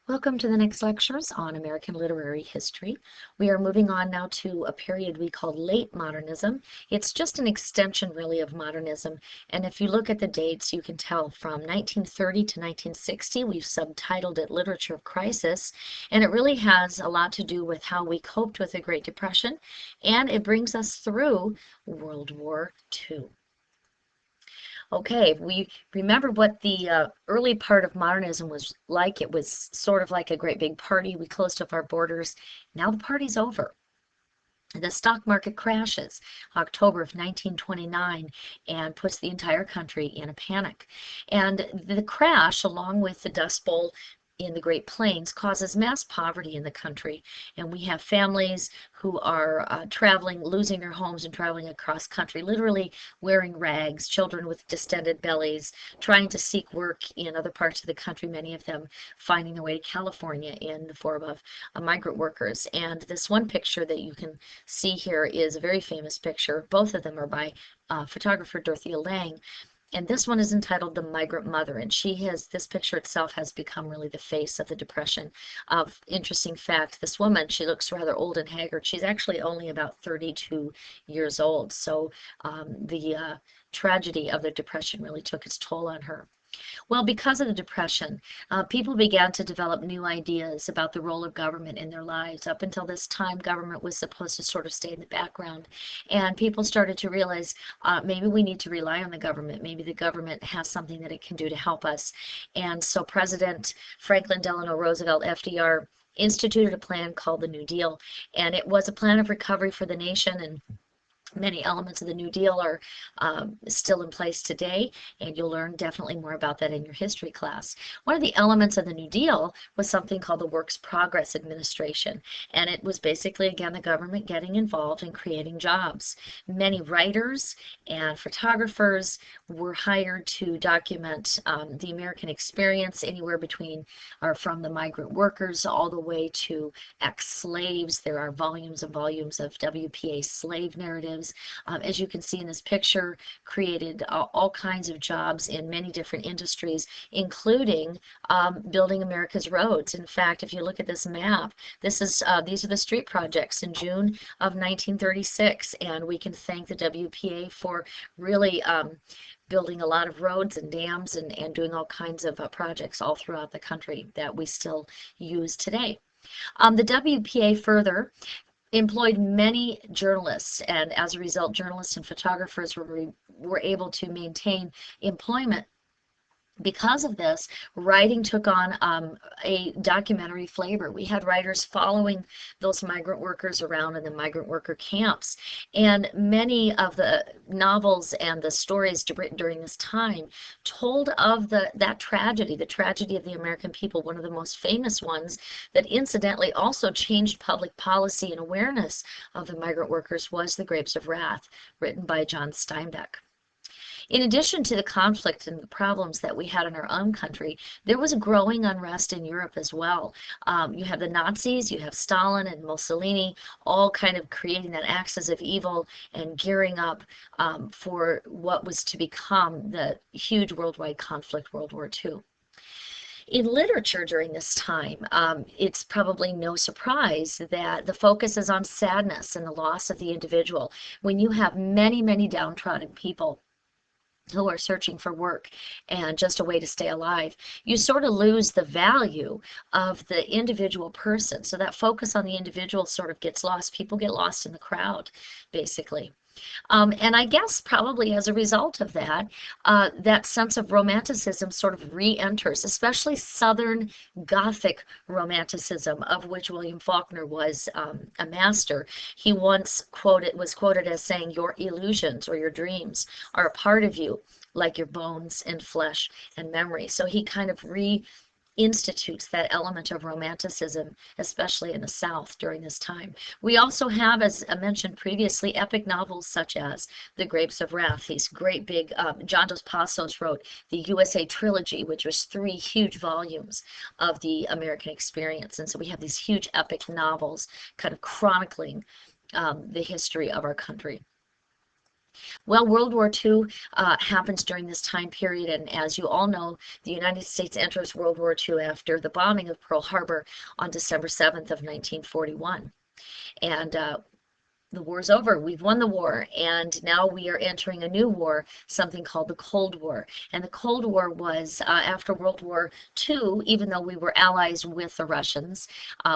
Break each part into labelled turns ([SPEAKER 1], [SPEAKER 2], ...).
[SPEAKER 1] Welcome to the next lectures on American literary history. We are moving on now to a period we call late modernism. It's just an extension really of modernism, and if you look at the dates you can tell from 1930 to 1960 we've subtitled it Literature of Crisis, and it really has a lot to do with how we coped with the Great Depression, and it brings us through World War II. Okay, we remember what the early part of modernism was like. It was sort of like a great big party. We closed up our borders. Now the party's over. The stock market crashes October of 1929 and puts the entire country in a panic. And the crash, along with the Dust Bowl in the Great Plains, causes mass poverty in the country. And we have families who are traveling, losing their homes and traveling across country, literally wearing rags, children with distended bellies, trying to seek work in other parts of the country, many of them finding their way to California in the form of migrant workers. And this one picture that you can see here is a very famous picture. Both of them are by photographer Dorothea Lange. And this one is entitled The Migrant Mother, and this picture itself has become really the face of the Depression. Interesting fact, this woman, she looks rather old and haggard. She's actually only about 32 years old, so the tragedy of the Depression really took its toll on her. Well, because of the Depression, people began to develop new ideas about the role of government in their lives. Up until this time, government was supposed to sort of stay in the background, and people started to realize maybe we need to rely on the government. Maybe the government has something that it can do to help us. And so President Franklin Delano Roosevelt, FDR, instituted a plan called the New Deal, and it was a plan of recovery for the nation, and many elements of the New Deal are still in place today, and you'll learn definitely more about that in your history class. One of the elements of the New Deal was something called the Works Progress Administration, and it was basically, again, the government getting involved in creating jobs. Many writers and photographers were hired to document the American experience, anywhere between or from the migrant workers all the way to ex-slaves. There are volumes and volumes of WPA slave narratives. As you can see in this picture, created all kinds of jobs in many different industries, including building America's roads. In fact, if you look at this map, these are the street projects in June of 1936, and we can thank the WPA for really building a lot of roads and dams and doing all kinds of projects all throughout the country that we still use today. The WPA further employed many journalists, and as a result, journalists and photographers were able to maintain employment. Because of this, writing took on a documentary flavor. We had writers following those migrant workers around in the migrant worker camps, and many of the novels and the stories written during this time told of that tragedy, the tragedy of the American people. One of the most famous ones that incidentally also changed public policy and awareness of the migrant workers was The Grapes of Wrath, written by John Steinbeck. In addition to the conflict and the problems that we had in our own country, there was a growing unrest in Europe as well. You have the Nazis, you have Stalin and Mussolini, all kind of creating that axis of evil and gearing up for what was to become the huge worldwide conflict, World War II. In literature during this time, it's probably no surprise that the focus is on sadness and the loss of the individual. When you have many, many downtrodden people who are searching for work and just a way to stay alive, you sort of lose the value of the individual person. So that focus on the individual sort of gets lost. People get lost in the crowd, basically. And I guess probably as a result of that, that sense of romanticism sort of re-enters, especially Southern Gothic romanticism, of which William Faulkner was a master. He once was quoted as saying, "Your illusions or your dreams are a part of you, like your bones and flesh and memory." So he kind of institutes that element of romanticism, especially in the South during this time. We also have, as I mentioned previously, epic novels such as The Grapes of Wrath. These great big, John Dos Passos wrote the USA Trilogy, which was 3 huge volumes of the American experience. And so we have these huge epic novels kind of chronicling the history of our country. Well, World War II happens during this time period, and as you all know, the United States enters World War II after the bombing of Pearl Harbor on December 7th of 1941. And the war's over. We've won the war, and now we are entering a new war, something called the Cold War. And the Cold War was after World War II, even though we were allies with the Russians,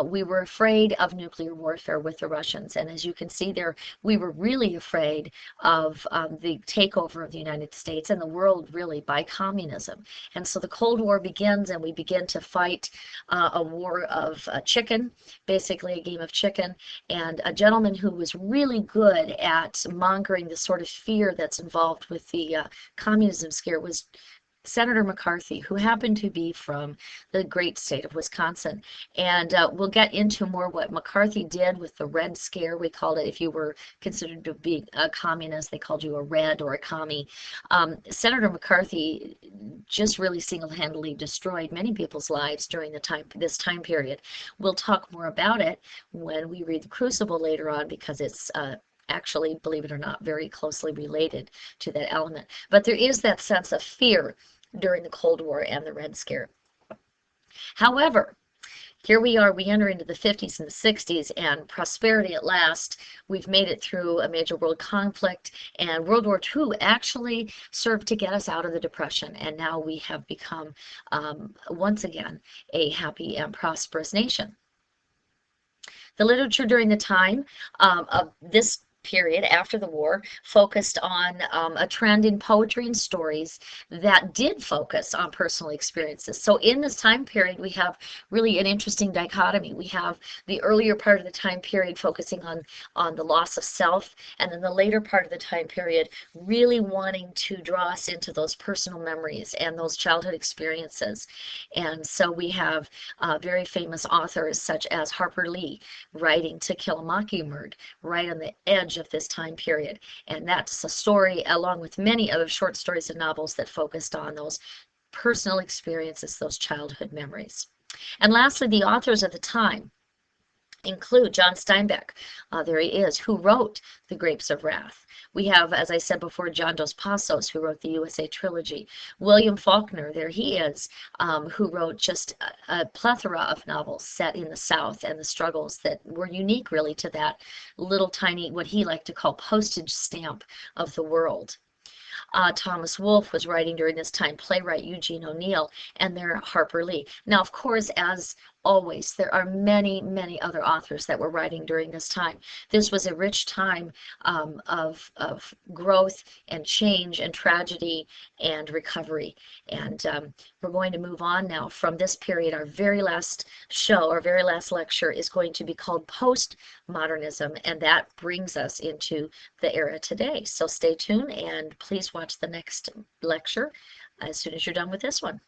[SPEAKER 1] we were afraid of nuclear warfare with the Russians. And as you can see there, we were really afraid of the takeover of the United States and the world really by communism. And so the Cold War begins, and we begin to fight a war of chicken, basically a game of chicken. And a gentleman who was really good at mongering the sort of fear that's involved with the communism scare was Senator McCarthy, who happened to be from the great state of Wisconsin. And we'll get into more what McCarthy did with the Red Scare. We called it, if you were considered to be a communist, they called you a red or a commie. Senator McCarthy just really single-handedly destroyed many people's lives during this time period. We'll talk more about it when we read The Crucible later on, because it's actually, believe it or not, very closely related to that element. But there is that sense of fear during the Cold War and the Red Scare. However, here we are, we enter into the 50s and the 60s, and prosperity at last. We've made it through a major world conflict, and World War II actually served to get us out of the Depression, and now we have become, once again, a happy and prosperous nation. The literature during the time of this period after the war focused on a trend in poetry and stories that did focus on personal experiences. So in this time period, we have really an interesting dichotomy. We have the earlier part of the time period focusing on the loss of self, and then the later part of the time period really wanting to draw us into those personal memories and those childhood experiences. And so we have very famous authors such as Harper Lee writing To Kill a Mockingbird right on the edge of this time period. And that's a story, along with many other short stories and novels, that focused on those personal experiences, those childhood memories. And lastly, the authors of the time include John Steinbeck, there he is, who wrote The Grapes of Wrath. We have, as I said before, John Dos Passos, who wrote the USA Trilogy. William Faulkner, there he is, who wrote just a plethora of novels set in the South and the struggles that were unique really to that little tiny, what he liked to call postage stamp of the world. Thomas Wolfe was writing during this time, playwright Eugene O'Neill, and there Harper Lee. Now, of course, as always, there are many, many other authors that were writing during this time. This was a rich time of growth and change and tragedy and recovery. And we're going to move on now from this period. Our very last show, our very last lecture is going to be called Post-Modernism, and that brings us into the era today. So stay tuned and please watch the next lecture as soon as you're done with this one.